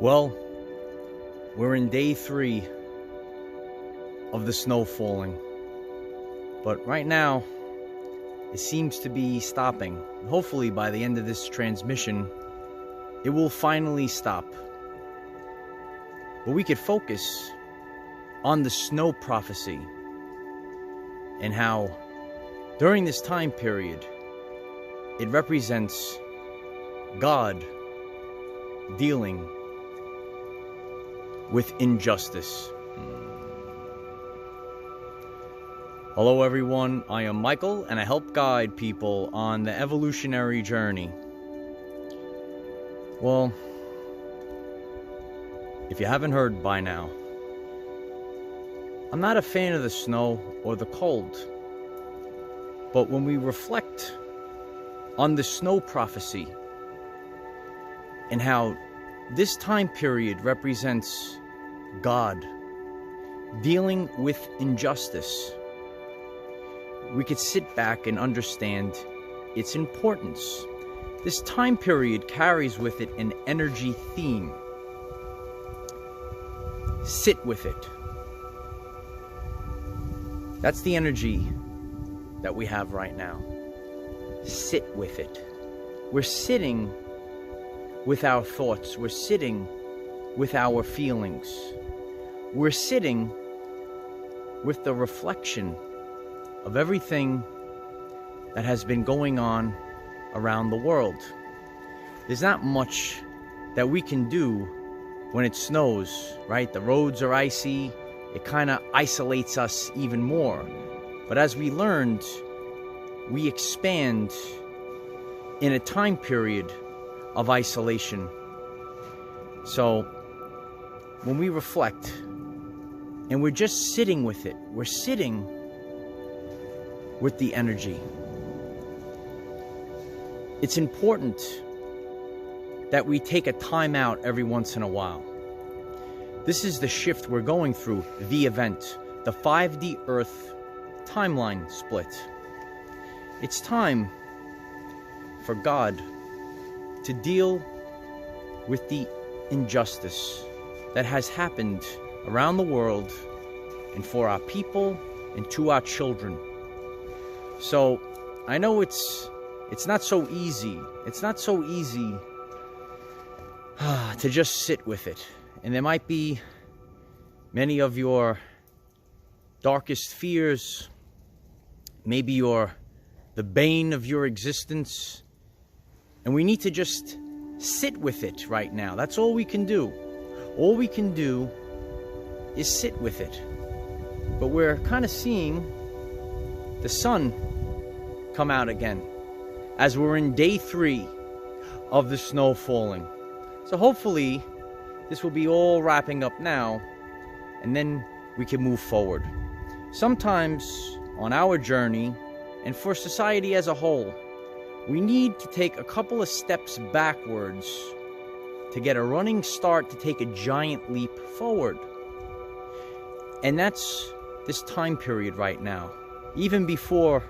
Well, we're in day 3 of the snow falling. But right now, it seems to be stopping. Hopefully by the end of this transmission, it will finally stop. But we could focus on the snow prophecy and how during this time period, it represents God dealing with injustice. Hello everyone, I am Michael and I help guide people on the evolutionary journey. Well, if you haven't heard by now, I'm not a fan of the snow or the cold. But when we reflect on the snow prophecy and how this time period represents God dealing with injustice, we could sit back and understand its importance. This time period carries with it an energy theme. Sit with it. That's the energy that we have right now. Sit with it. We're sitting with our thoughts. We're sitting with our feelings. We're sitting with the reflection of everything that has been going on around the world. There's not much that we can do when it snows, right? The roads are icy. It kind of isolates us even more. But as we learned, we expand in a time period of isolation. So when we reflect and we're just sitting with it, we're sitting with the energy. It's important that we take a time out every once in a while. This is the shift we're going through, the event, the 5D Earth timeline split. It's time for God to deal with the injustice that has happened around the world and for our people and to our children. So I know it's not so easy. It's not so easy to just sit with it. And there might be many of your darkest fears, maybe the bane of your existence, and we need to just sit with it right now. That's all we can do. All we can do is sit with it. But we're kind of seeing the sun come out again as we're in day 3 of the snow falling. So hopefully this will be all wrapping up now, and then we can move forward. Sometimes on our journey, and for society as a whole, we need to take a couple of steps backwards to get a running start to take a giant leap forward. And that's this time period right now, even before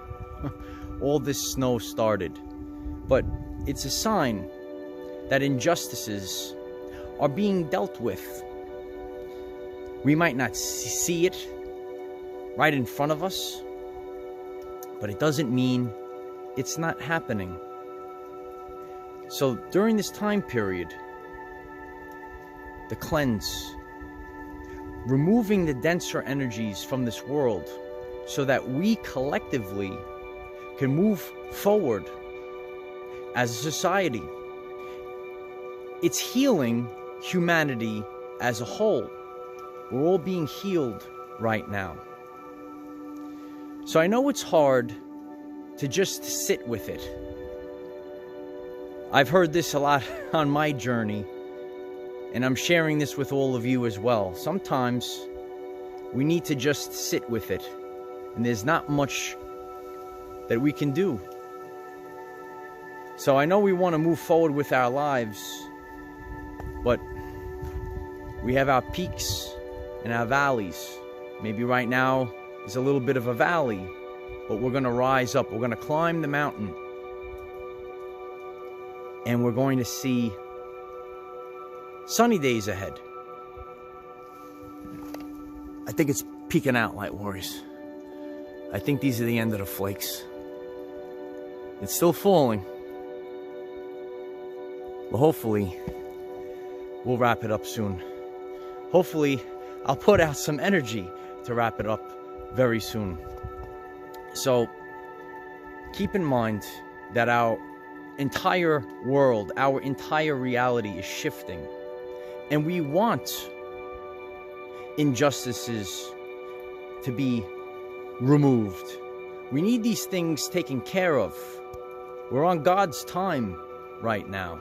all this snow started. But it's a sign that injustices are being dealt with. We might not see it right in front of us, but it doesn't mean it's not happening. So during this time period, the cleanse, removing the denser energies from this world so that we collectively can move forward as a society. It's healing humanity as a whole. We're all being healed right now. So I know it's hard to just sit with it. I've heard this a lot on my journey, and I'm sharing this with all of you as well. Sometimes we need to just sit with it, and there's not much that we can do. So I know we want to move forward with our lives, but we have our peaks and our valleys. Maybe right now is a little bit of a valley, but we're going to rise up. We're going to climb the mountain, and we're going to see sunny days ahead. I think it's peeking out, Light Warriors. I think these are the end of the flakes. It's still falling. But hopefully, we'll wrap it up soon. Hopefully, I'll put out some energy to wrap it up very soon. So, keep in mind that our entire world, our entire reality is shifting. And we want injustices to be removed. We need these things taken care of. We're on God's time right now.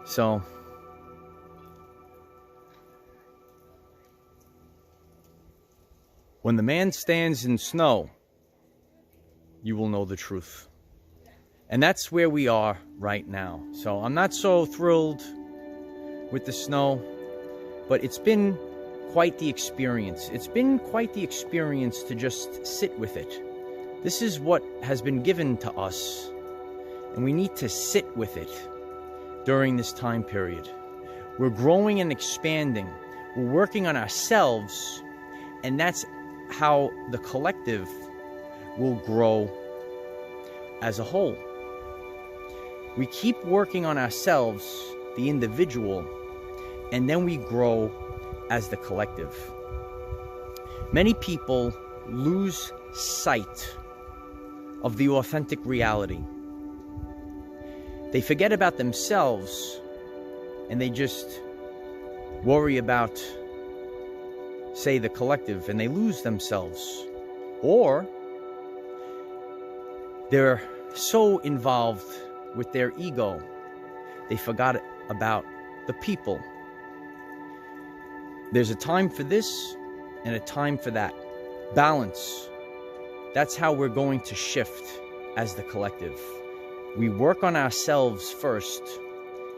So, when the man stands in snow, you will know the truth. And that's where we are right now. So I'm not so thrilled with the snow, but it's been quite the experience. It's been quite the experience to just sit with it. This is what has been given to us, and we need to sit with it during this time period. We're growing and expanding. We're working on ourselves, and that's how the collective will grow as a whole. We keep working on ourselves, the individual, and then we grow as the collective. Many people lose sight of the authentic reality. They forget about themselves and they just worry about, say, the collective, and they lose themselves. Or they're so involved with their ego, they forgot about the people. There's a time for this and a time for that. Balance. That's how we're going to shift as the collective. We work on ourselves first.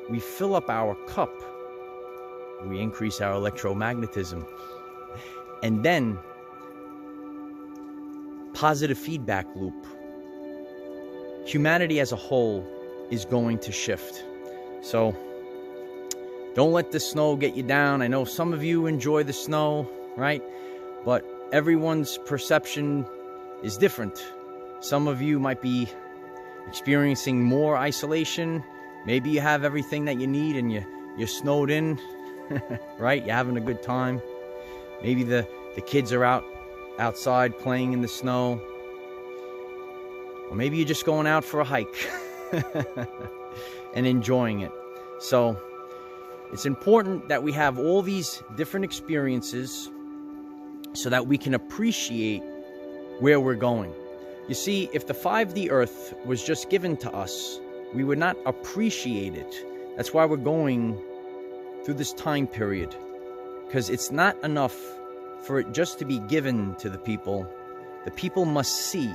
We fill up our cup. We increase our electromagnetism. And then, positive feedback loop. Humanity as a whole is going to shift. So, don't let the snow get you down. I know some of you enjoy the snow, right? But everyone's perception is different. Some of you might be experiencing more isolation. Maybe you have everything that you need and you're snowed in, right? You're having a good time. Maybe the kids are outside playing in the snow. Or maybe you're just going out for a hike and enjoying it. So it's important that we have all these different experiences so that we can appreciate where we're going. You see, if the 5D Earth was just given to us, we would not appreciate it. That's why we're going through this time period. Because it's not enough for it just to be given to the people. The people must see.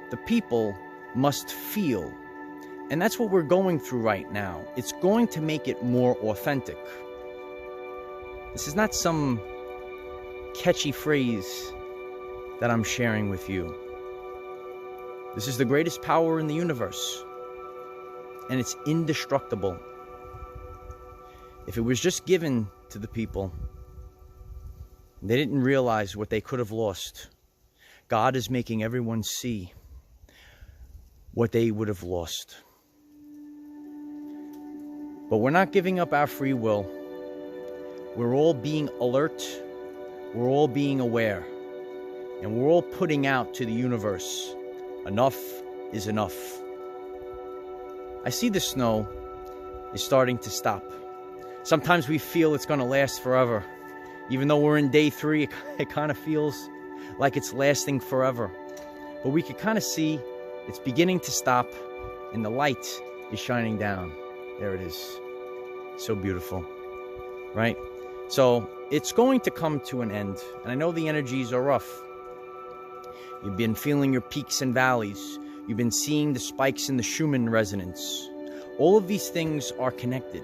The people must feel. And that's what we're going through right now. It's going to make it more authentic. This is not some catchy phrase that I'm sharing with you. This is the greatest power in the universe. And it's indestructible. If it was just given to the people, they didn't realize what they could have lost. God is making everyone see what they would have lost. But we're not giving up our free will. We're all being alert. We're all being aware. And we're all putting out to the universe, enough is enough. I see the snow is starting to stop. Sometimes we feel it's going to last forever. Even though we're in day 3, it kind of feels like it's lasting forever. But we can kind of see it's beginning to stop and the light is shining down. There it is. So beautiful, right? So it's going to come to an end. And I know the energies are rough. You've been feeling your peaks and valleys. You've been seeing the spikes in the Schumann resonance. All of these things are connected.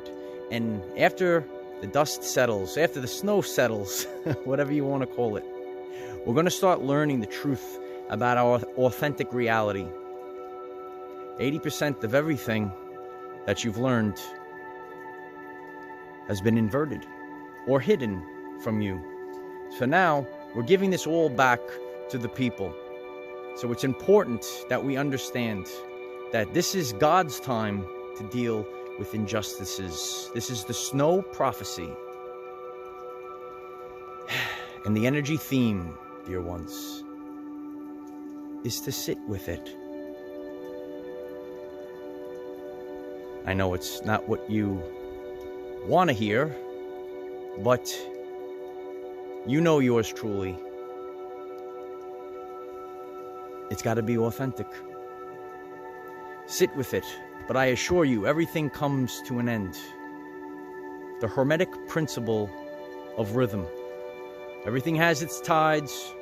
And after the dust settles, after the snow settles, whatever you want to call it, we're going to start learning the truth about our authentic reality. 80% of everything that you've learned has been inverted or hidden from you. So now we're giving this all back to the people. So it's important that we understand that this is God's time to deal with injustices. This is the snow prophecy. And the energy theme, dear ones, is to sit with it. I know it's not what you want to hear, but you know yours truly. It's got to be authentic. Sit with it, but I assure you, everything comes to an end. The Hermetic principle of rhythm. Everything has its tides,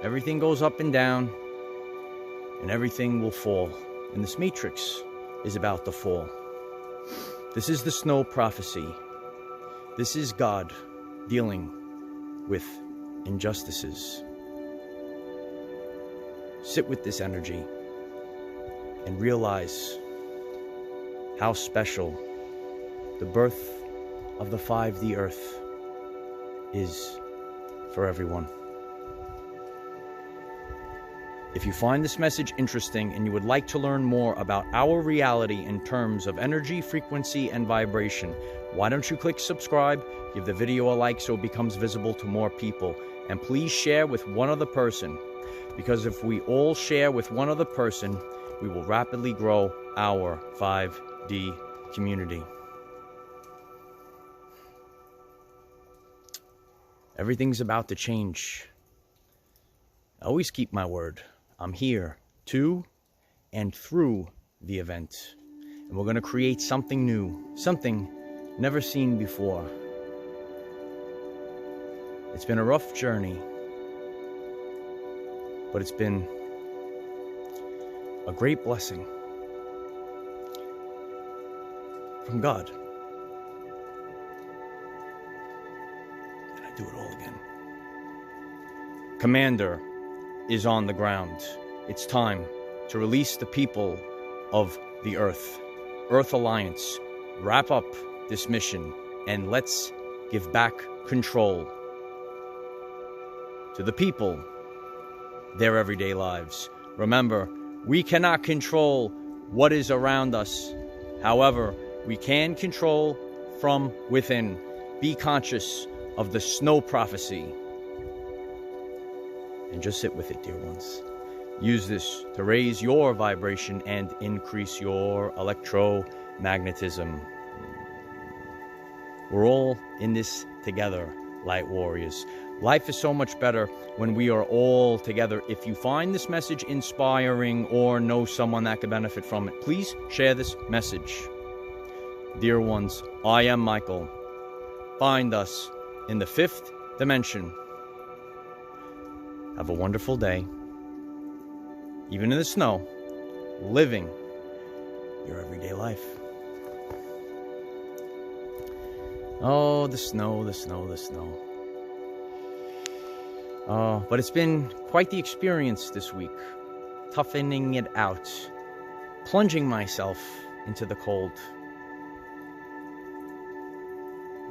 everything goes up and down, and everything will fall. And this matrix is about to fall. This is the snow prophecy. This is God dealing with injustices. Sit with this energy and realize how special the birth of the 5D Earth is for everyone. If you find this message interesting and you would like to learn more about our reality in terms of energy, frequency, and vibration, why don't you click subscribe, give the video a like so it becomes visible to more people, and please share with one other person, because if we all share with one other person, we will rapidly grow our 5D community. Everything's about to change. I always keep my word. I'm here to and through the event. And we're going to create something new, something never seen before. It's been a rough journey, but it's been a great blessing from God. And I do it all again. Commander is on the ground. It's time to release the people of the Earth. Earth Alliance, wrap up this mission and let's give back control to the people, their everyday lives. Remember, we cannot control what is around us. However, we can control from within. Be conscious of the snow prophecy. And just sit with it, dear ones. Use this to raise your vibration and increase your electromagnetism. We're all in this together, light warriors. Life is so much better when we are all together. If you find this message inspiring or know someone that could benefit from it, please share this message. Dear ones, I am Michael. Find us in the 5th dimension. Have a wonderful day. Even in the snow, living your everyday life. Oh, the snow, the snow, the snow. Oh, but it's been quite the experience this week. Toughening it out. Plunging myself into the cold.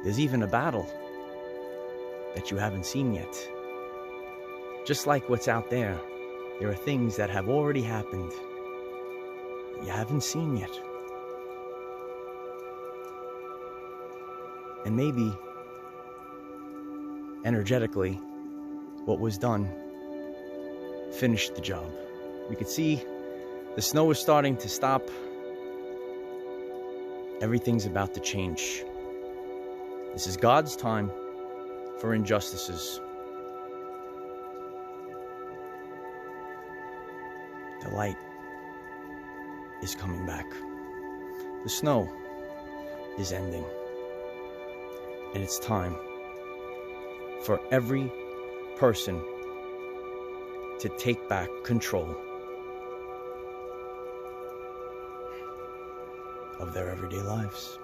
There's even a battle that you haven't seen yet. Just like what's out there, there are things that have already happened that you haven't seen yet. And maybe, energetically, what was done finished the job. We could see the snow is starting to stop. Everything's about to change. This is God's time for injustices. The light is coming back. The snow is ending. And it's time for every person to take back control of their everyday lives.